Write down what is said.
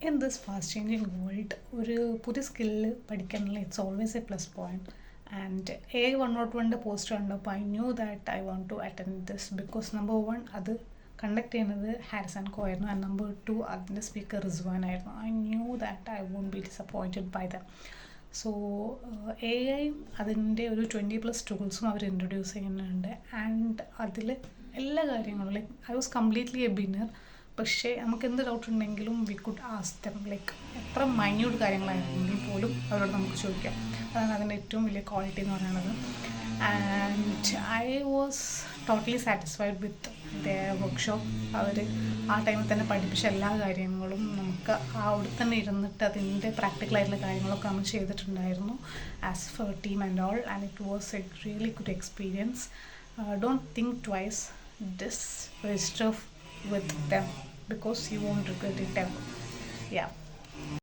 In this fast changing world, ഒരു പുതിയ skill പഠിക്കാനുള്ള it's always a plus point. And A101 post കണ്ടപ്പോൾ I knew that I want to attend this because number 1 അത് conduct ചെയ്യുന്നത് ഹാരിസ്&Co ആയിരുന്നു, and number 2 അതിൻ്റെ speaker Rizwan ആയിരുന്നു. I knew that I won't be disappointed by them. So AI അതിൻ്റെ ഒരു 20+ ടൂൾസും അവർ introduce ചെയ്യുന്നുണ്ട്. And അതിൽ എല്ലാ കാര്യങ്ങളും like I was completely a beginner. പക്ഷേ നമുക്ക് എന്ത് ഡൗട്ട് ഉണ്ടെങ്കിലും we could ask them. Like എത്ര മൈന്യൂട്ട് കാര്യങ്ങളായിരുന്നെങ്കിൽ പോലും അവരോട് നമുക്ക് ചോദിക്കാം. അതാണ് അതിൻ്റെ ഏറ്റവും വലിയ ക്വാളിറ്റി എന്ന് പറയുന്നത്. And I was totally satisfied with their workshop. അവർ ആ ടൈമിൽ തന്നെ പഠിപ്പിച്ച എല്ലാ കാര്യങ്ങളും നമുക്ക് അവിടെ തന്നെ ഇരുന്നിട്ട് അതിൻ്റെ പ്രാക്ടിക്കലായിട്ടുള്ള കാര്യങ്ങളൊക്കെ നമ്മൾ ചെയ്തിട്ടുണ്ടായിരുന്നു as fir team and all. And it was A really good experience. Don't think twice, just register with them because you won't regret it ever. Yeah.